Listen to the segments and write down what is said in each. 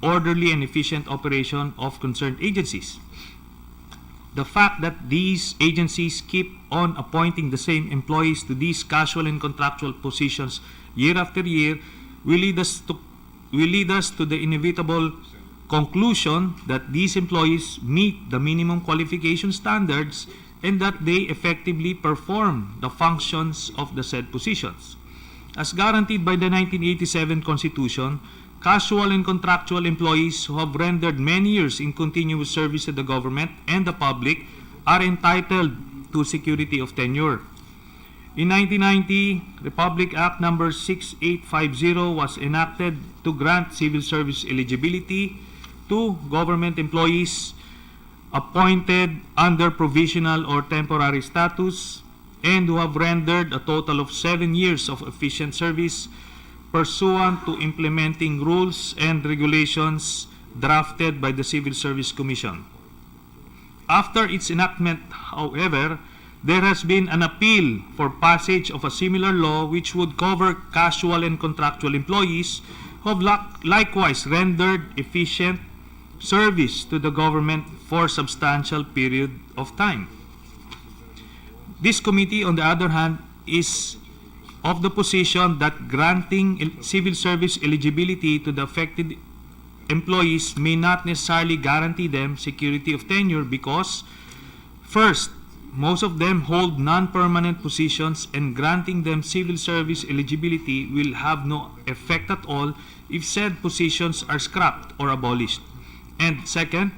orderly and efficient operation of concerned agencies. The fact that these agencies keep on appointing the same employees to these casual and contractual positions year after year will lead us to the inevitable conclusion that these employees meet the minimum qualification standards and that they effectively perform the functions of the said positions. As guaranteed by the 1987 Constitution, casual and contractual employees who have rendered many years in continuous service to the government and the public are entitled to security of tenure. In 1990, Republic Act number 6850 was enacted to grant civil service eligibility to government employees appointed under provisional or temporary status and who have rendered a total of 7 years of efficient service pursuant to implementing rules and regulations drafted by the Civil Service Commission. After its enactment, however, there has been an appeal for passage of a similar law which would cover casual and contractual employees who have likewise rendered efficient service to the government for a substantial period of time. This committee, on the other hand, is of the position that granting civil service eligibility to the affected employees may not necessarily guarantee them security of tenure because, first, most of them hold non-permanent positions and granting them civil service eligibility will have no effect at all if said positions are scrapped or abolished. And second,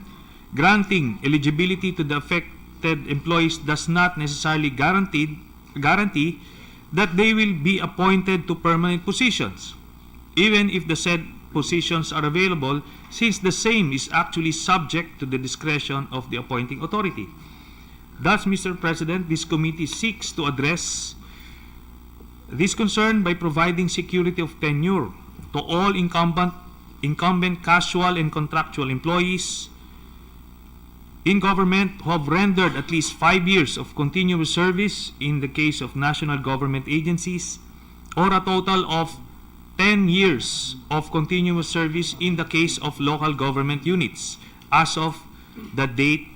granting eligibility to the affected employees does not necessarily guarantee that they will be appointed to permanent positions, even if the said positions are available, since the same is actually subject to the discretion of the appointing authority. Thus, Mr. President, this committee seeks to address this concern by providing security of tenure to all incumbent casual and contractual employees in government who have rendered at least 5 years of continuous service in the case of national government agencies, or a total of 10 years of continuous service in the case of local government units as of the date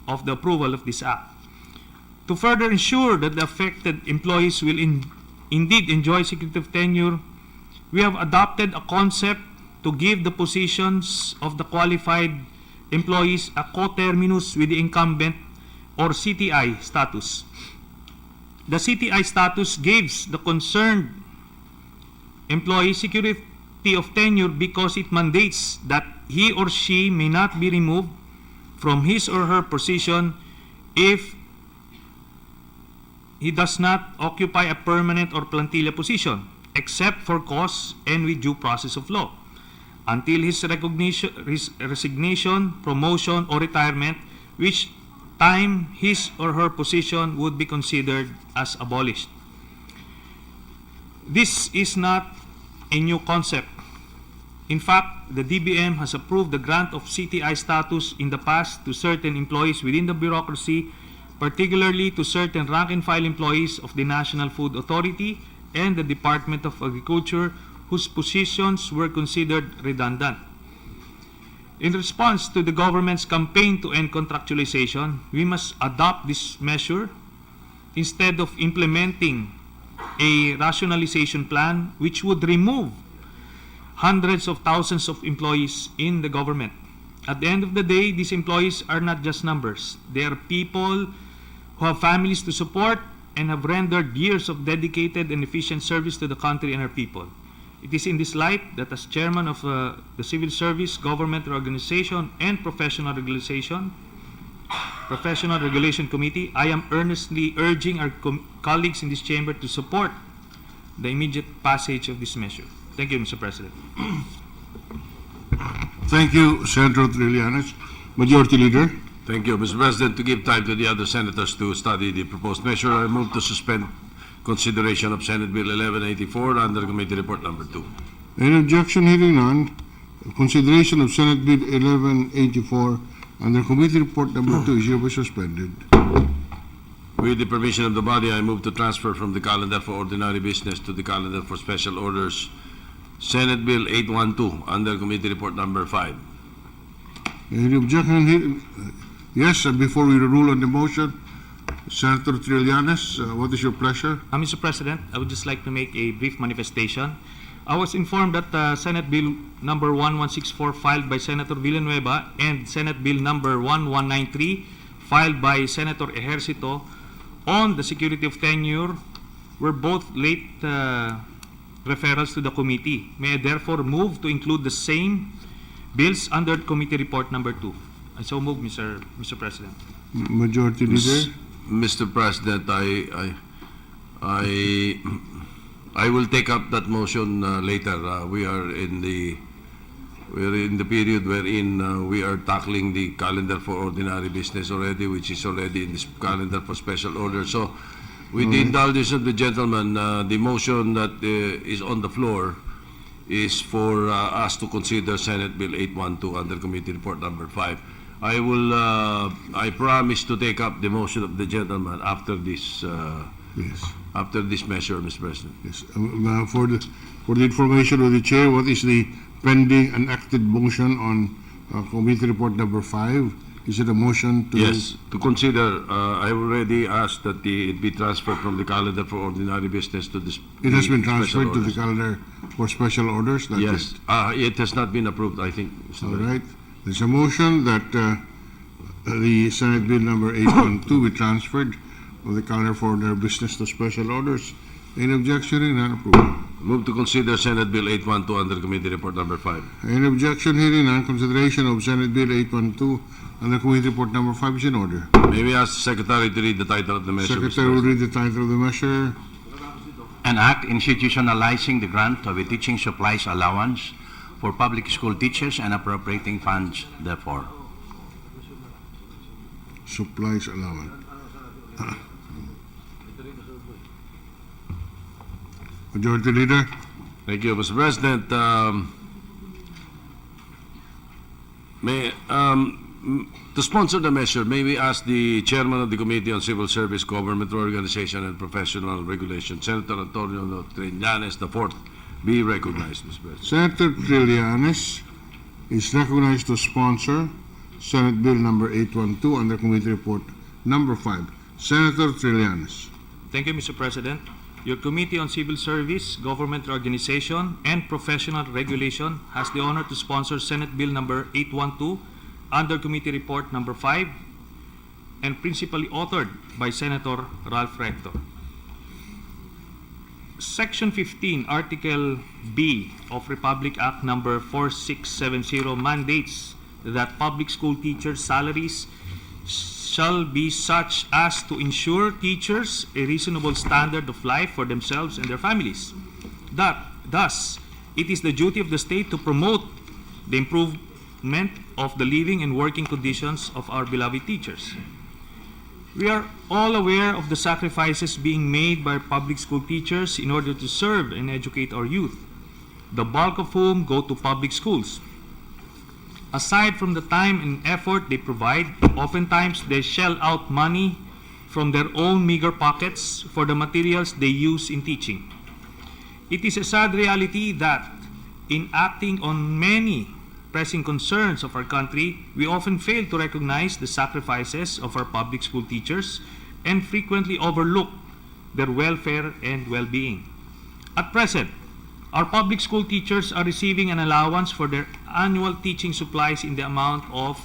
of the approval of this Act. To further ensure that the affected employees will indeed enjoy security of tenure, we have adopted a concept to give the positions of the qualified employees a coterminus with the incumbent or CTI status. The CTI status gives the concerned employee security of tenure because it mandates that he or she may not be removed from his or her position if he does not occupy a permanent or plantilla position, except for cause and with due process of law, until his resignation, promotion, or retirement, which time his or her position would be considered as abolished. This is not a new concept. In fact, the DBM has approved the grant of CTI status in the past to certain employees within the bureaucracy, particularly to certain rank-and-file employees of the National Food Authority and the Department of Agriculture whose positions were considered redundant. In response to the government's campaign to end contractualization, we must adopt this measure instead of implementing a rationalization plan which would remove hundreds of thousands of employees in the government. At the end of the day, these employees are not just numbers. They are people who have families to support and have rendered years of dedicated and efficient service to the country and our people. It is in this light that as chairman of the Civil Service Government Organization and Professional Regulation Committee, I am earnestly urging our colleagues in this chamber to support the immediate passage of this measure. Thank you, Mr. President. Thank you, Senator Trillanes. Majority Leader. Thank you, Mr. President. To give time to the other senators to study the proposed measure, I move to suspend consideration of Senate Bill 1184 under Committee Report Number 2. Any objection? Hearing none. Consideration of Senate Bill 1184 under Committee Report Number 2 is hereby suspended. With the permission of the body, I move to transfer from the calendar for ordinary business to the calendar for special orders Senate Bill 812 under Committee Report number 5. Any objection here? Yes, before we rule on the motion, Senator Trillanes, what is your pleasure? Mr. President, I would just like to make a brief manifestation. I was informed that Senate Bill number 1164 filed by Senator Villanueva and Senate Bill number 1193 filed by Senator Ejercito on the security of tenure were both late referrals to the committee. May I therefore move to include the same bills under Committee Report number 2. I so move, Mr. President. Majority Leader? Mr. President, I will take up that motion later. We are in the period wherein we are tackling the calendar for ordinary business already, which is already in this calendar for special order. So, with the indulgence of the gentleman, the motion that is on the floor is for us to consider Senate Bill 812 under Committee Report number 5. I promise to take up the motion of the gentleman after this Yes. after this measure, Mr. President. Yes. For the information of the Chair, what is the pending enacted motion on Committee Report number 5? Is it a motion to? Yes, to consider, I already asked that it be transferred from the calendar for ordinary business to this. It has been special transferred to the orders. calendar for special orders? That's Yes, it. it has not been approved, I think, Mr. All President. right. There's a motion that the Senate Bill number 812 be transferred from the calendar for ordinary business to special orders. Any objection? Hearing none, approved. Move to consider Senate Bill 812 under Committee Report number 5. Any objection? Hearing none, consideration of Senate Bill 812 under Committee Report number 5 is in order. May we ask the Secretary to read the title of the measure, Mr. Secretary will President? read the title of the measure. An act institutionalizing the grant of a teaching supplies allowance for public school teachers and appropriating funds therefore. Supplies allowance. Majority Leader? Thank you, Mr. President. To sponsor the measure, may we ask the Chairman of the Committee on Civil Service, Government Organization, and Professional Regulation, Senator Antonio Trillanes IV, be recognized, Mr. President. Senator Trillanes is recognized to sponsor Senate Bill number 812 under Committee Report number 5. Senator Trillanes. Thank you, Mr. President. Your Committee on Civil Service, Government Organization, and Professional Regulation has the honor to sponsor Senate Bill number 812 under Committee Report number 5 and principally authored by Senator Ralph Rector. Section 15, Article B of Republic Act number 4670 mandates that public school teachers' salaries shall be such as to ensure teachers a reasonable standard of life for themselves and their families. Thus, it is the duty of the state to promote the improvement of the living and working conditions of our beloved teachers. We are all aware of the sacrifices being made by public school teachers in order to serve and educate our youth, the bulk of whom go to public schools. Aside from the time and effort they provide, oftentimes they shell out money from their own meager pockets for the materials they use in teaching. It is a sad reality that in acting on many pressing concerns of our country, we often fail to recognize the sacrifices of our public school teachers and frequently overlook their welfare and well-being. At present, our public school teachers are receiving an allowance for their annual teaching supplies in the amount of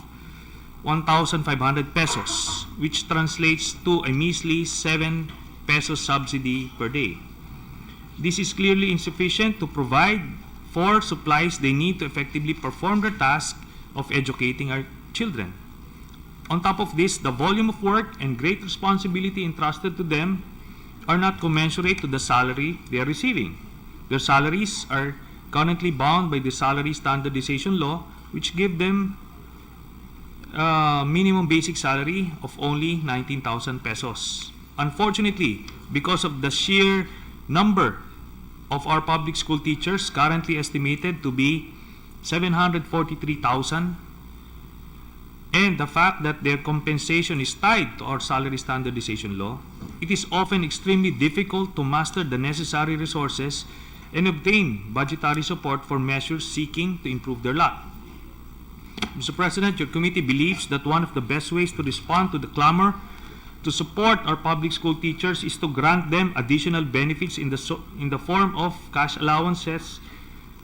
1,500 pesos, which translates to a measly 7 pesos subsidy per day. This is clearly insufficient to provide for supplies they need to effectively perform their task of educating our children. On top of this, the volume of work and great responsibility entrusted to them are not commensurate to the salary they are receiving. Their salaries are currently bound by the salary standardization law, which give them minimum basic salary of only 19,000 pesos. Unfortunately, because of the sheer number of our public school teachers, currently estimated to be 743,000, and the fact that their compensation is tied to our salary standardization law, it is often extremely difficult to master the necessary resources and obtain budgetary support for measures seeking to improve their lot. Mr. President, your committee believes that one of the best ways to respond to the clamor to support our public school teachers is to grant them additional benefits in the form of cash allowances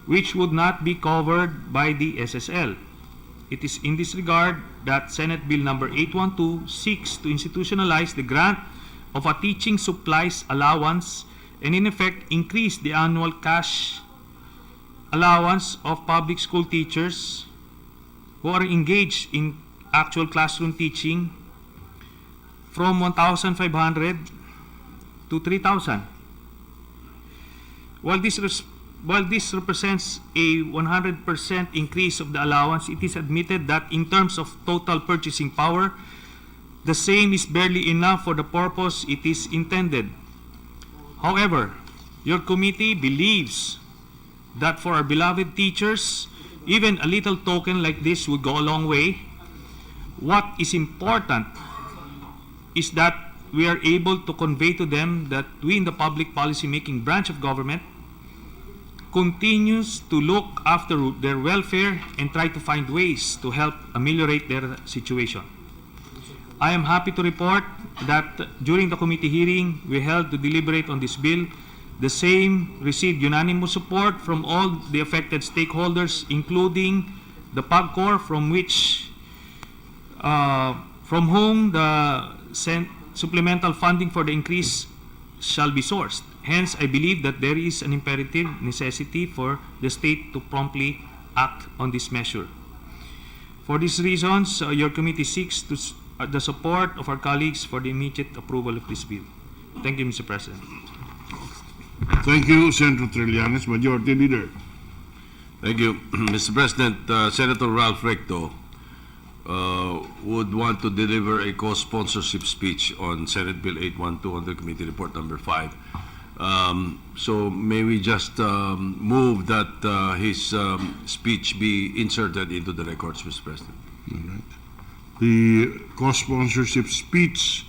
which would not be covered by the SSL. It is in this regard that Senate Bill number 812 seeks to institutionalize the grant of a teaching supplies allowance and in effect increase the annual cash allowance of public school teachers who are engaged in actual classroom teaching from 1,500 to 3,000. While this represents a 100% increase of the allowance, it is admitted that in terms of total purchasing power, the same is barely enough for the purpose it is intended. However, your committee believes that for our beloved teachers, even a little token like this would go a long way. What is important is that we are able to convey to them that we in the public policy making branch of government continues to look after their welfare and try to find ways to help ameliorate their situation. I am happy to report that during the committee hearing we held to deliberate on this bill, the same received unanimous support from all the affected stakeholders, including the PAGCOR, from whom the supplemental funding for the increase shall be sourced. Hence, I believe that there is an imperative necessity for the state to promptly act on this measure. For these reasons, your committee seeks the support of our colleagues for the immediate approval of this bill. Thank you, Mr. President. Thank you, Senator Trillanes. Majority Leader. Thank you. Mr. President, Senator Ralph Recto would want to deliver a co-sponsorship speech on Senate Bill 812 under Committee Report number 5. So may we just move that his speech be inserted into the records, Mr. President. All right. The co-sponsorship speech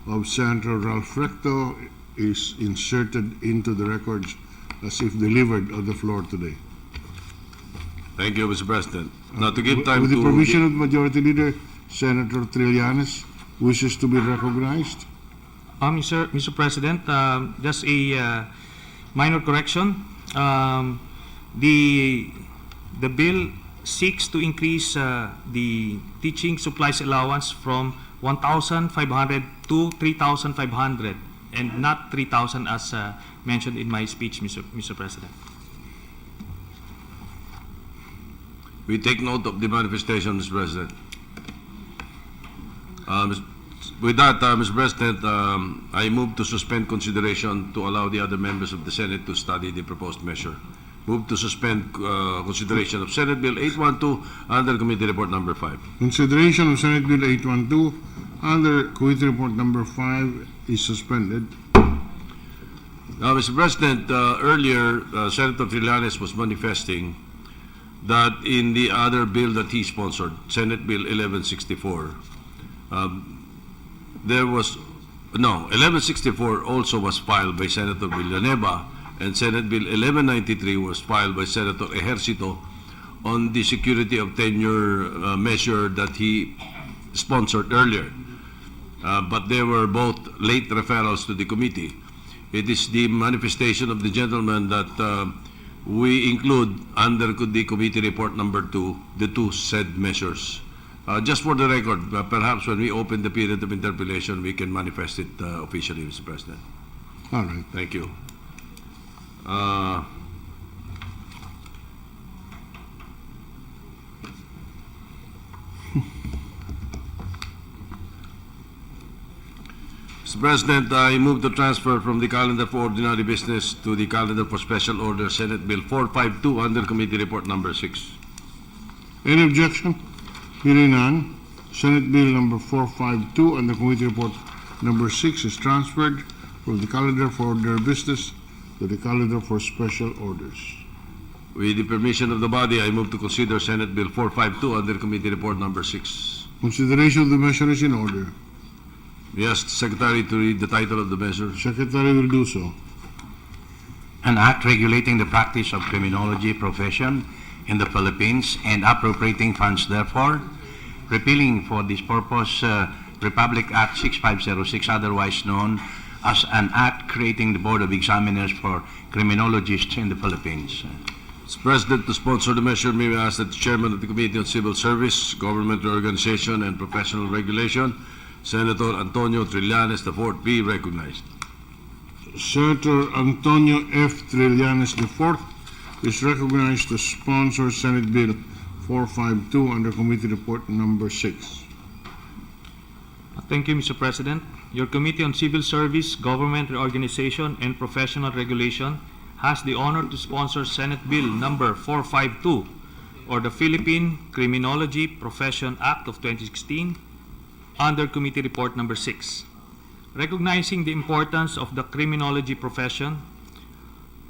of Senator Ralph Recto is inserted into the records as if delivered on the floor today. Thank you, Mr. President. Now, to give time with the to permission of Majority Leader, Senator Trillanes wishes to be recognized. Mr. President, just a minor correction. The bill seeks to increase the teaching supplies allowance from 1,500 to 3,500 and not 3,000 as mentioned in my speech, Mr. President. we take note of the manifestation, Mr. President. With that, Mr. President, I move to suspend consideration to allow the other members of the Senate to study the proposed measure. Move to suspend consideration of Senate Bill 812 under Committee Report number 5. Consideration of Senate Bill 812 under Committee Report number 5 is suspended. Now, Mr. President, earlier, Senator Trillanes was manifesting that in the other bill that he sponsored, Senate Bill 1164, there was, 1164 also was filed by Senator Villanueva, and Senate Bill 1193 was filed by Senator Ejercito on the security of tenure measure that he sponsored earlier. But they were both late referrals to the committee. It is the manifestation of the gentleman that we include under the committee report number 2, the two said measures. Just for the record, perhaps when we open the period of interpellation, we can manifest it officially, Mr. President. All right. Thank you. Mr. President, I move to transfer from the calendar for ordinary business to the calendar for special order Senate Bill 452 under Committee Report number 6. Any objection? Hearing none, Senate Bill number 452 and the Committee Report number 6 is transferred from the calendar for ordinary business to the calendar for special orders. With the permission of the body, I move to consider Senate Bill 452 under Committee Report number 6. Consideration of the measure is in order. We ask the Secretary to read the title of the measure. Secretary will do so. An act regulating the practice of criminology profession in the Philippines and appropriating funds therefore, repealing for this purpose Republic Act 6506, otherwise known as an act creating the Board of Examiners for Criminologists in the Philippines. Mr. President, to sponsor the measure, may I ask that the Chairman of the Committee on Civil Service, Government Reorganization, and Professional Regulation, Senator Antonio Trillanes IV, be recognized. Senator Antonio F. Trillanes IV is recognized to sponsor Senate Bill 452 under Committee Report Number 6. Thank you, Mr. President. Your Committee on Civil Service, Government Reorganization, and Professional Regulation has the honor to sponsor Senate Bill number 452, or the Philippine Criminology Profession Act of 2016, under Committee Report number 6. Recognizing the importance of the criminology profession,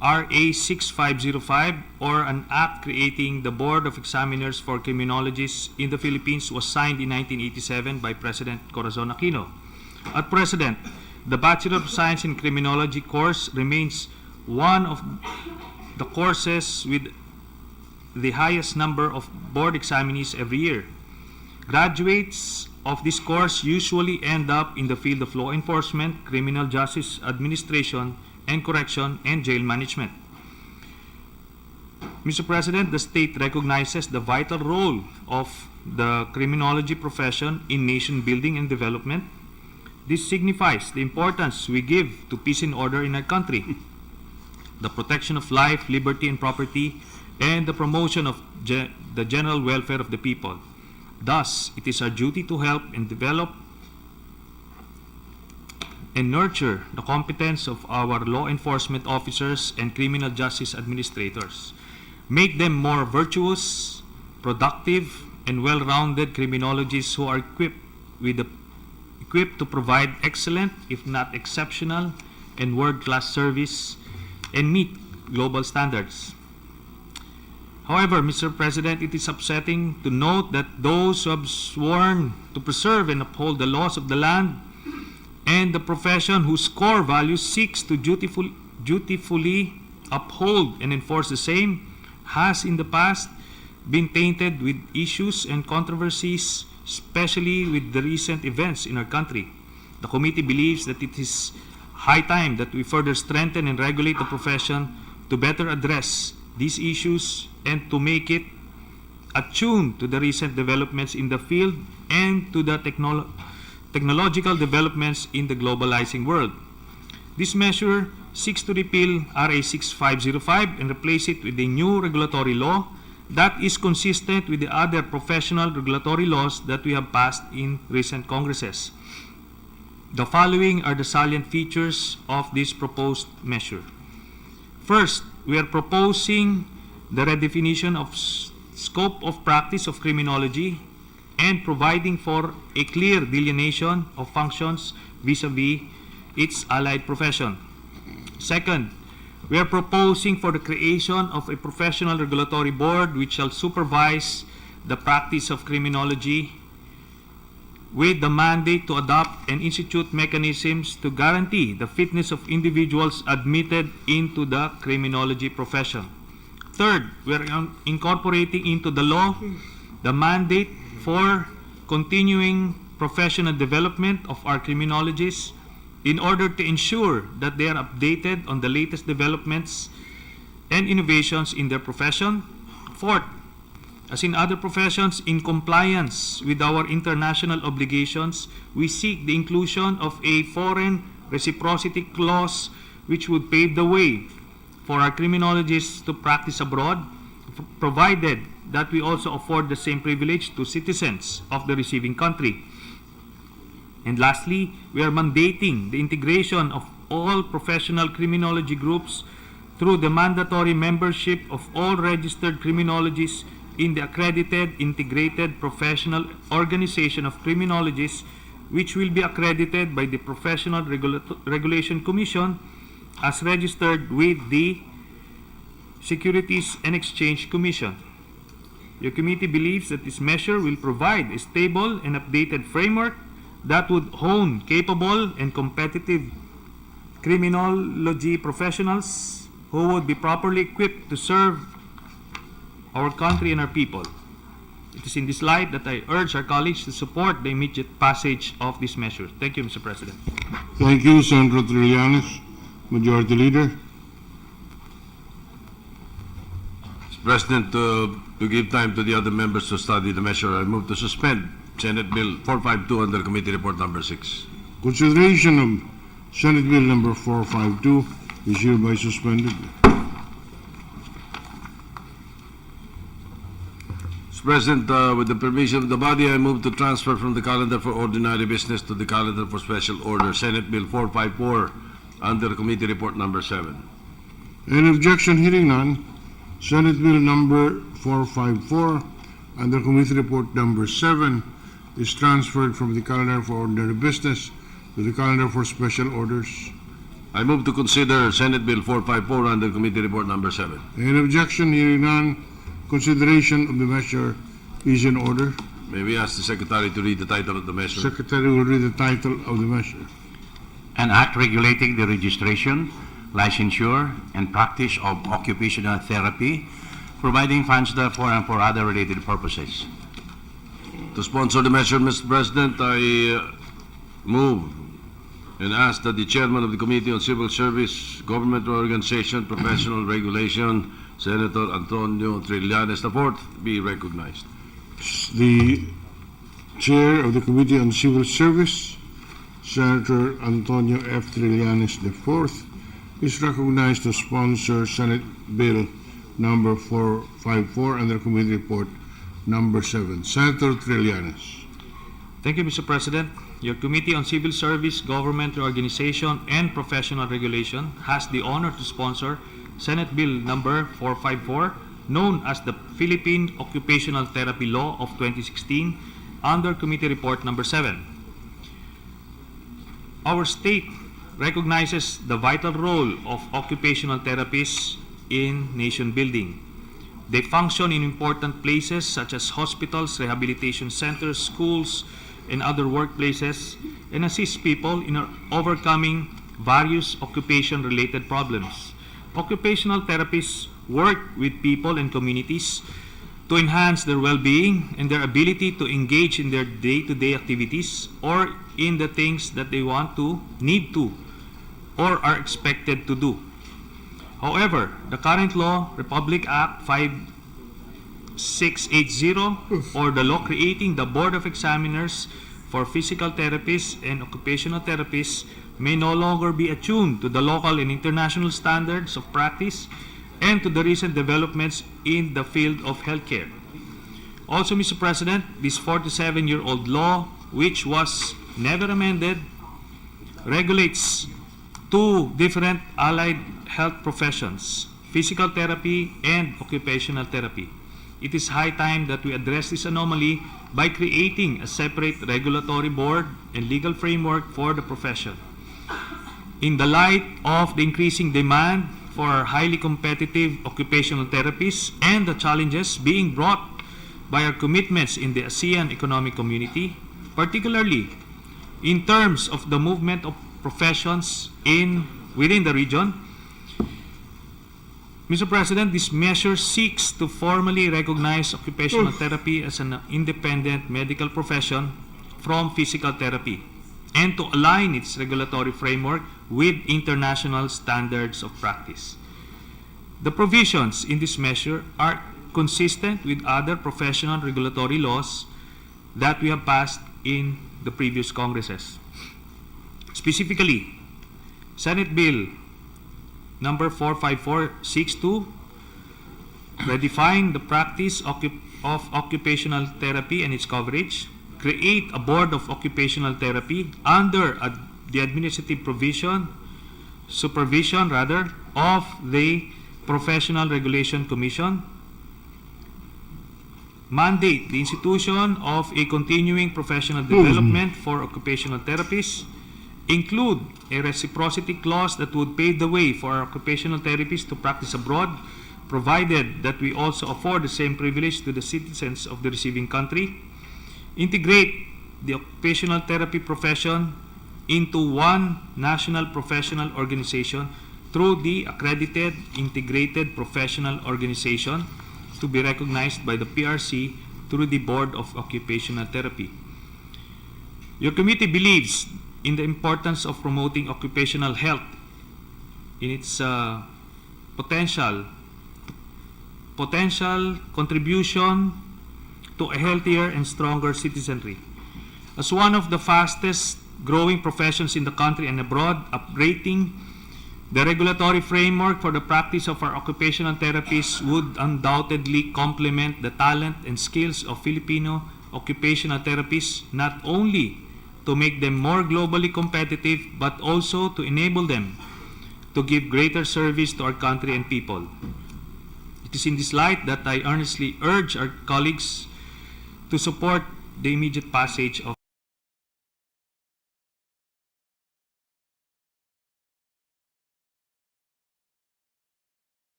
RA 6505, or an act creating the Board of Examiners for Criminologists in the Philippines, was signed in 1987 by President Corazon Aquino. At present, the Bachelor of Science in Criminology course remains one of the courses with the highest number of board examinees every year. Graduates of this course usually end up in the field of law enforcement, criminal justice administration, and correction and jail management. Mr. President, the state recognizes the vital role of the criminology profession in nation building and development. This signifies the importance we give to peace and order in our country, the protection of life, liberty, and property, and the promotion of the general welfare of the people. Thus, it is our duty to help and develop and nurture the competence of our law enforcement officers and criminal justice administrators. Make them more virtuous, productive, and well-rounded criminologists who are equipped to provide excellent, if not exceptional, and world-class service and meet global standards. However, Mr. President, it is upsetting to note that those who have sworn to preserve and uphold the laws of the land and the profession whose core values seeks to dutifully uphold and enforce the same has in the past been tainted with issues and controversies, especially with the recent events in our country. The committee believes that it is high time that we further strengthen and regulate the profession to better address these issues and to make it attuned to the recent developments in the field and to the technological developments in the globalizing world. This measure seeks to repeal RA 6505 and replace it with a new regulatory law that is consistent with the other professional regulatory laws that we have passed in recent Congresses. The following are the salient features of this proposed measure. First, we are proposing the redefinition of scope of practice of criminology and providing for a clear delineation of functions vis-a-vis its allied profession. Second, we are proposing for the creation of a professional regulatory board which shall supervise the practice of criminology with the mandate to adopt and institute mechanisms to guarantee the fitness of individuals admitted into the criminology profession. Third, we are incorporating into the law the mandate for continuing professional development of our criminologists in order to ensure that they are updated on the latest developments and innovations in their profession. Fourth, as in other professions, in compliance with our international obligations, we seek the inclusion of a foreign reciprocity clause which would pave the way for our criminologists to practice abroad, provided that we also afford the same privilege to citizens of the receiving country. And lastly, we are mandating the integration of all professional criminology groups through the mandatory membership of all registered criminologists in the accredited integrated professional organization of criminologists, which will be accredited by the Professional Regulation Commission as registered with the Securities and Exchange Commission. Your committee believes that this measure will provide a stable and updated framework that would hone capable and competitive criminology professionals who would be properly equipped to serve our country and our people. It is in this light that I urge our colleagues to support the immediate passage of this measure. Thank you, Mr. President. Thank you, Senator Trillanes. Majority Leader. Mr. President, to give time to the other members to study the measure, I move to suspend Senate Bill 452 under Committee Report Number 6. Consideration of Senate Bill number 452 is hereby suspended. Mr. President, with the permission of the body, I move to transfer from the calendar for ordinary business to the calendar for special order Senate Bill 454 under Committee Report Number 7. Any objection? Hearing none. Senate Bill number 454 under Committee Report number 7 is transferred from the calendar for ordinary business to the calendar for special orders. I move to consider Senate Bill 454 under Committee Report Number 7. Any objection? Hearing none. Consideration of the measure is in order. May we ask the Secretary to read the title of the measure? Secretary will read the title of the measure. An act regulating the registration, licensure, and practice of occupational therapy, providing funds therefor and for other related purposes. To sponsor the measure, Mr. President, I move and ask that the Chairman of the Committee on Civil Service, Government Organization, Professional Regulation, Senator Antonio Trillanes IV, be recognized. The Chair of the Committee on Civil Service, Senator Antonio F. Trillanes IV, is recognized to sponsor Senate Bill number 454 under Committee Report number 7. Senator Trillanes. Thank you, Mr. President. Your Committee on Civil Service, Government Organization, and Professional Regulation has the honor to sponsor Senate Bill number 454, known as the Philippine Occupational Therapy Law of 2016, under Committee Report number 7. Our state recognizes the vital role of occupational therapists in nation building. They function in important places such as hospitals, rehabilitation centers, schools, and other workplaces, and assist people in overcoming various occupation-related problems. Occupational therapists work with people and communities to enhance their well-being and their ability to engage in their day-to-day activities or in the things that they want to, need to, or are expected to do. However, the current law, Republic Act 5680, or the law creating the Board of Examiners for Physical Therapists and Occupational Therapists, may no longer be attuned to the local and international standards of practice and to the recent developments in the field of healthcare. Also, Mr. President, this 47-year-old law, which was never amended, regulates two different allied health professions, physical therapy and occupational therapy. It is high time that we address this anomaly by creating a separate regulatory board and legal framework for the profession. In the light of the increasing demand for highly competitive occupational therapists and the challenges being brought by our commitments in the ASEAN Economic Community, particularly in terms of the movement of professions within the region, Mr. President, this measure seeks to formally recognize occupational therapy as an independent medical profession from physical therapy and to align its regulatory framework with international standards of practice. The provisions in this measure are consistent with other professional regulatory laws that we have passed in the previous Congresses. Specifically, Senate Bill number 45462 redefine the practice of occupational therapy and its coverage, create a board of occupational therapy under the administrative supervision of the Professional Regulation Commission, mandate the institution of a continuing professional development for occupational therapists, include a reciprocity clause that would pave the way for occupational therapists to practice abroad, provided that we also afford the same privilege to the citizens of the receiving country, integrate the occupational therapy profession into one national professional organization through the accredited integrated professional organization to be recognized by the PRC through the Board of Occupational Therapy. Your committee believes in the importance of promoting occupational health in its potential contribution to a healthier and stronger citizenry. As one of the fastest growing professions in the country and abroad, upgrading the regulatory framework for the practice of our occupational therapists would undoubtedly complement the talent and skills of Filipino occupational therapists, not only to make them more globally competitive, but also to enable them to give greater service to our country and people. It is in this light that I earnestly urge our colleagues to support the immediate passage of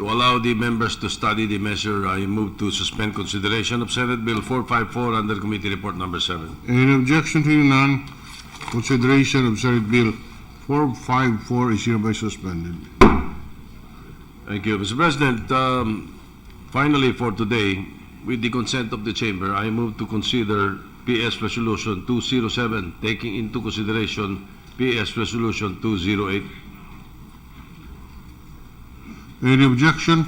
To allow the members to study the measure, I move to suspend consideration of Senate Bill 454 under Committee Report Number 7. Any objection to none? Consideration of Senate Bill 454 is hereby suspended. Thank you, Mr. President. Finally, for today, with the consent of the Chamber, I move to consider PS Resolution 207, taking into consideration PS Resolution 208. Any objection?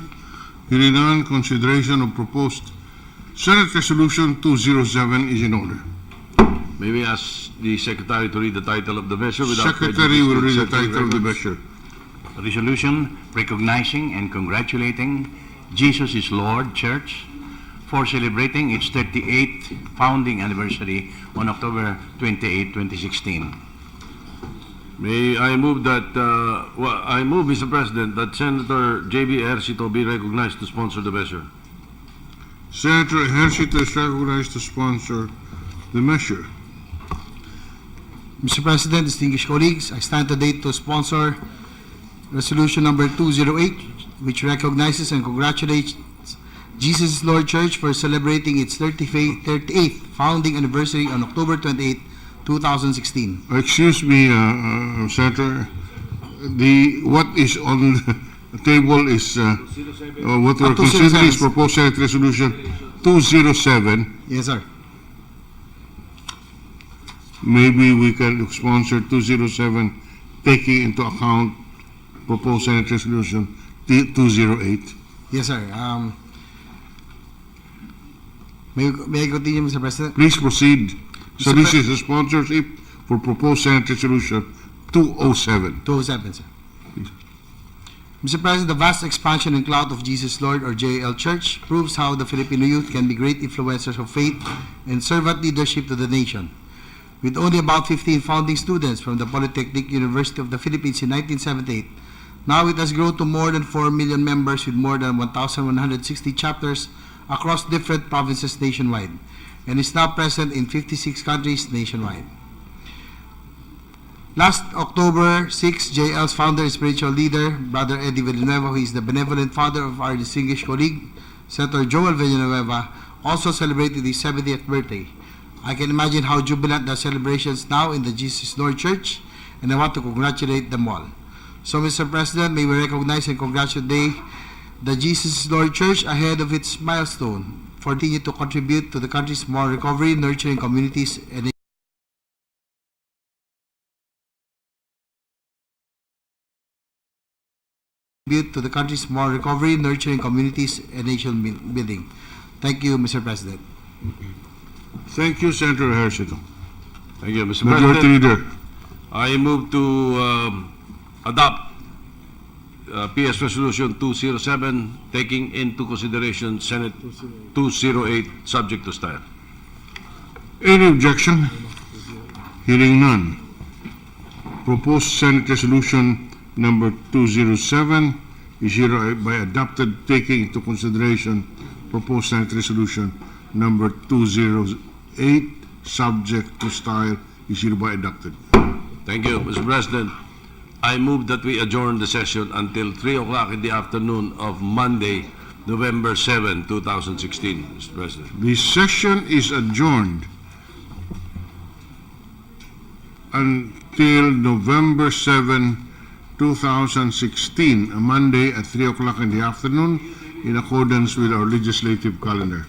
Hearing none, consideration of proposed Senate Resolution 207 is in order. May we ask the Secretary to read the title of the measure without Secretary will read the prejudice to title of the records? measure. Resolution recognizing and congratulating Jesus is Lord Church for celebrating its 38th founding anniversary on October 28, 2016. May I move that, I move, Mr. President, that Senator J.B. Ejercito be recognized to sponsor the measure. Senator Ejercito is recognized to sponsor the measure. Mr. President, distinguished colleagues, I stand today to sponsor Resolution number 208, which recognizes and congratulates Jesus is Lord Church for celebrating its 38th founding anniversary on October 28, 2016. Excuse me, Senator. What is on the table is what we're considering is proposed Senate Resolution 207. Yes, sir. Maybe we can sponsor 207, taking into account proposed Senate Resolution 208. Yes, sir. May I continue, Mr. President? Please proceed. So Mr. this is a sponsorship for proposed Senate Resolution 207. 207, sir. Mr. President, the vast expansion and clout of Jesus Lord or JL Church proves how the Filipino youth can be great influencers of faith and servant leadership to the nation. With only about 15 founding students from the Polytechnic University of the Philippines in 1978, now it has grown to more than 4 million members with more than 1,160 chapters across different provinces nationwide, and is now present in 56 countries nationwide. Last October 6, JL's founder and spiritual leader, Brother Eddie Villanueva, who is the benevolent father of our distinguished colleague, Senator Joel Villanueva, also celebrated his 70th birthday. I can imagine how jubilant the celebrations now in the Jesus Lord Church, and I want to congratulate them all. So, Mr. President, may we recognize and congratulate the Jesus Lord Church ahead of its milestone, for continue to contribute to the country's moral recovery, nurturing communities, and to the country's moral recovery, nurturing communities, and nation building. Thank you, Mr. President. Thank you, Senator Ejercito. Thank you, Mr. Majority President. Leader. I move to adopt PS Resolution 207, taking into consideration Senate 208, subject to style. Any objection? Hearing none. Proposed Senate Resolution number 207 is hereby adopted, taking into consideration proposed Senate Resolution number 208, subject to style, is hereby adopted. Thank you, Mr. President. I move that we adjourn the session until 3 o'clock in the afternoon of Monday, November 7, 2016, Mr. President. The session is adjourned until November 7, 2016, a Monday at 3 o'clock in the afternoon, in accordance with our legislative calendar.